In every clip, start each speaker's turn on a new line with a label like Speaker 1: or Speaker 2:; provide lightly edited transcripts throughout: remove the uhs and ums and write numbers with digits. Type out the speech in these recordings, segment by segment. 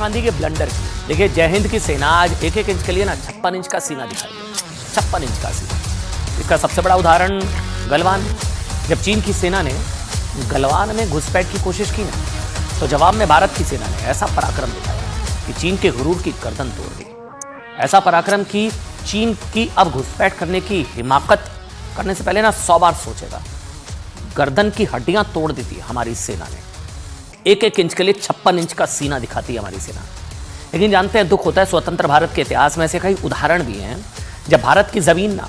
Speaker 1: गांधी के ब्लंडर की। देखिए, जय हिंद की सेना आज 1-1 इंच के लिए ना 56 इंच का सीना दिखाई है। 56 इंच का सीना। इसका सबसे बड़ा उदाहरण गलवान। जब चीन की सेना ने गलवान में घुसपैठ की कोशिश की ना, तो जवाब में भारत की सेना ने ऐसा पराक्रम दिखाया कि चीन के गुरूर की गर्दन तोड़ दी। ऐसा पराक्रम कि चीन की अब घुसपैठ करने की हिमाकत करने से पहले ना 100 बार सोचेगा। गर्दन की हड्डियां तोड़ दी थी हमारी सेना ने। 1-1 इंच के लिए 56 इंच का सीना दिखाती है हमारी सेना। लेकिन जानते हैं, दुख होता है, स्वतंत्र भारत के इतिहास में ऐसे कई उदाहरण भी हैं जब भारत की जमीन ना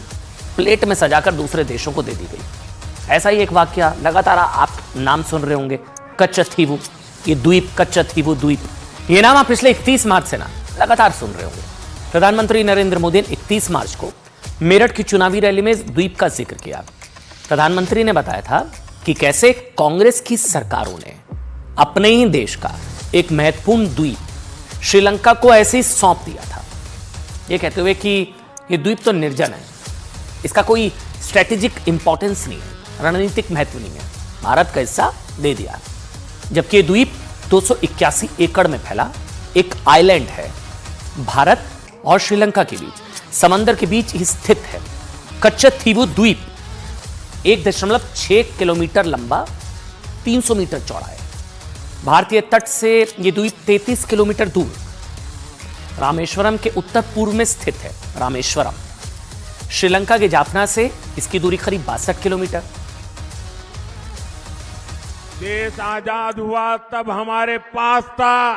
Speaker 1: प्लेट में सजाकर दूसरे देशों को दे दी गई। ऐसा ही एक वाकया लगातार आप नाम सुन रहे होंगे, कच्चथीवू, ये द्वीप, कच्चथीवू द्वीप, ये नाम आप पिछले 31 मार्च से ना लगातार सुन रहे होंगे। प्रधानमंत्री नरेंद्र मोदी ने 31 मार्च को मेरठ की चुनावी रैली में इस द्वीप का जिक्र किया। प्रधानमंत्री ने बताया था कि कैसे कांग्रेस की सरकारों ने अपने ही देश का एक महत्वपूर्ण द्वीप श्रीलंका को ऐसे ही सौंप दिया था, ये कहते हुए कि ये द्वीप तो निर्जन है, इसका कोई स्ट्रेटेजिक इंपॉर्टेंस नहीं है, रणनीतिक महत्व नहीं है, भारत का हिस्सा दे दिया। जबकि ये द्वीप 281 एकड़ में फैला एक आइलैंड है, भारत और श्रीलंका के बीच समंदर के बीच ही स्थित है। कच्चथीवू द्वीप 1.6 किलोमीटर लंबा, 300 मीटर चौड़ा है। भारतीय तट से यह द्वीप 33 किलोमीटर दूर रामेश्वरम के उत्तर पूर्व में स्थित है। रामेश्वरम श्रीलंका के जाफना से इसकी दूरी करीब 62 किलोमीटर।
Speaker 2: देश आजाद हुआ तब हमारे पास था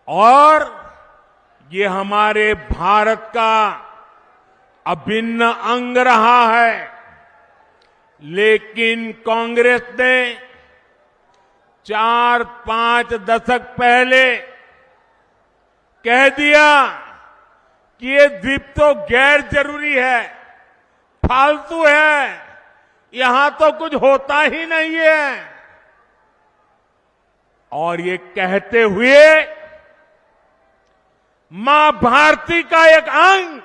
Speaker 2: और ये हमारे भारत का अभिन्न अंग रहा है। लेकिन कांग्रेस ने 4-5 दशक पहले कह दिया कि ये द्वीप तो गैर जरूरी है, फालतू है, यहां तो कुछ होता ही नहीं है। और ये कहते हुए मां भारती का एक अंग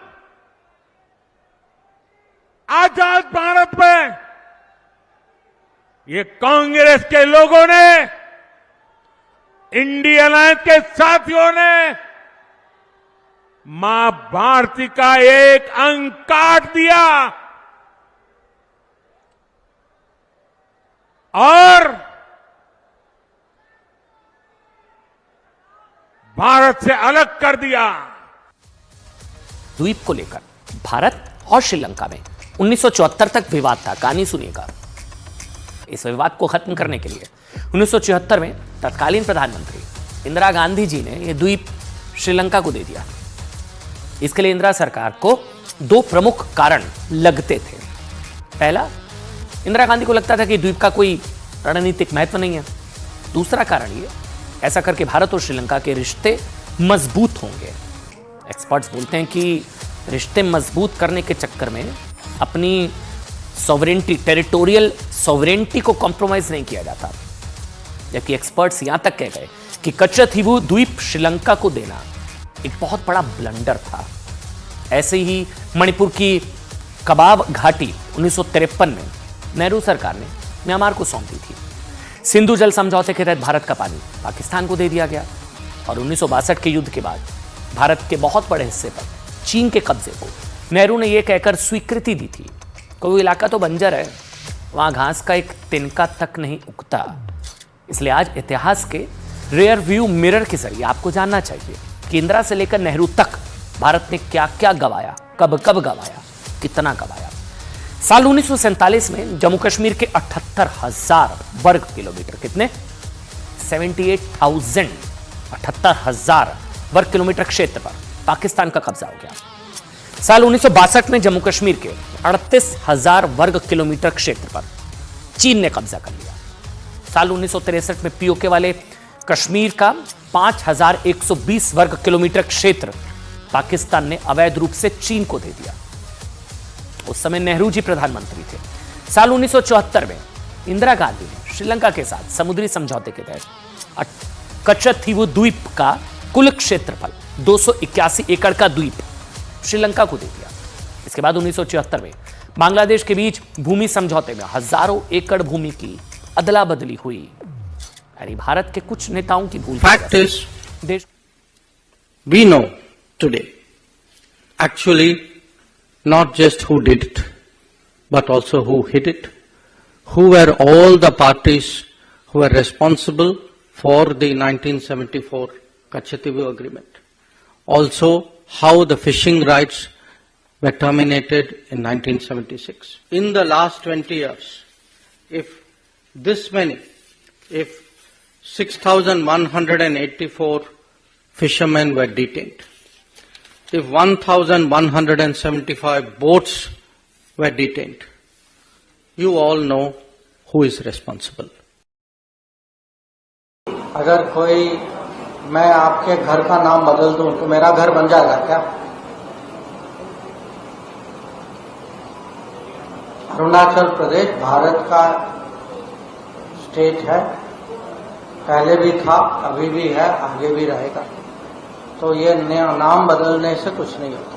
Speaker 2: आजाद भारत में ये कांग्रेस के लोगों ने, इंडिया अलायंस के साथियों ने मां भारती का एक अंग काट दिया और भारत से अलग कर दिया।
Speaker 1: द्वीप को लेकर भारत और श्रीलंका में 1974 तक विवाद था। कहानी सुनिएगा। इस विवाद को खत्म करने के लिए 1974 में तत्कालीन प्रधानमंत्री इंदिरा गांधी जी ने यह द्वीप श्रीलंका को दे दिया। इसके लिए इंदिरा सरकार को 2 प्रमुख कारण लगते थे। पहला, इंदिरा गांधी को लगता था कि द्वीप का कोई रणनीतिक महत्व नहीं है। दूसरा कारण ये, ऐसा करके भारत और श्रीलंका के रिश्ते मजबूत होंगे। एक्सपर्ट्स बोलते हैं कि रिश्ते मजबूत करने के चक्कर में अपनी सॉवरेंटी, टेरिटोरियल सॉवरेंटी को कॉम्प्रोमाइज नहीं किया जाता। जबकि एक्सपर्ट्स यहां तक कह गए कि कच्चथीवू द्वीप श्रीलंका को देना एक बहुत बड़ा ब्लंडर था। ऐसे ही मणिपुर की कबाब घाटी 1953 में नेहरू सरकार ने म्यांमार को सौंप दी थी। सिंधु जल समझौते के तहत भारत का पानी पाकिस्तान को दे दिया गया और 1962 के युद्ध के बाद भारत के बहुत बड़े हिस्से पर चीन के कब्जे को नेहरू ने यह कहकर स्वीकृति दी थी, कोई इलाका तो बंजर है, वहां घास का एक तिनका तक नहीं उगता। इसलिए आज इतिहास के रियर व्यू मिरर के जरिए आपको जानना चाहिए कि इंदिरा से लेकर नेहरू तक भारत ने क्या क्या गवाया, कब कब गवाया, कितना गवाया। साल 1947 में जम्मू कश्मीर के 78,000 वर्ग किलोमीटर, कितने 78,000 78,000 वर्ग किलोमीटर क्षेत्र पर पाकिस्तान का कब्जा हो गया। साल 1962 में जम्मू कश्मीर के 38,000 वर्ग किलोमीटर क्षेत्र पर चीन ने कब्जा कर लिया। साल 1963 में पीओके वाले कश्मीर का 5,120 वर्ग किलोमीटर क्षेत्र पाकिस्तान ने अवैध रूप से चीन को दे दिया। उस समय नेहरू जी प्रधानमंत्री थे। साल 1974 में इंदिरा गांधी ने श्रीलंका के साथ समुद्री समझौते के तहत कच्चथीवू द्वीप का कुल क्षेत्रफल 281 एकड़ का द्वीप श्रीलंका को दे दिया। इसके बाद 1974 में बांग्लादेश के बीच भूमि समझौते में हजारों एकड़ भूमि की अदला बदली हुई। यानी भारत के कुछ नेताओं की भूल।
Speaker 3: Fact is,
Speaker 1: देश
Speaker 3: we know today actually not just who did it, but also who hid it, who were all the parties who were responsible for the 1974 Kachativu Agreement. Also, how the fishing rights were terminated in 1976. In the last 20 years, if 6,184 fishermen were detained, if 1,175 boats were detained, you all know who is responsible.
Speaker 4: अगर कोई मैं आपके घर का नाम बदल दूं तो मेरा घर बन जाएगा क्या? अरुणाचल प्रदेश भारत का स्टेट है, पहले भी था, अभी भी है, आगे भी रहेगा। तो ये नाम बदलने से कुछ नहीं होता।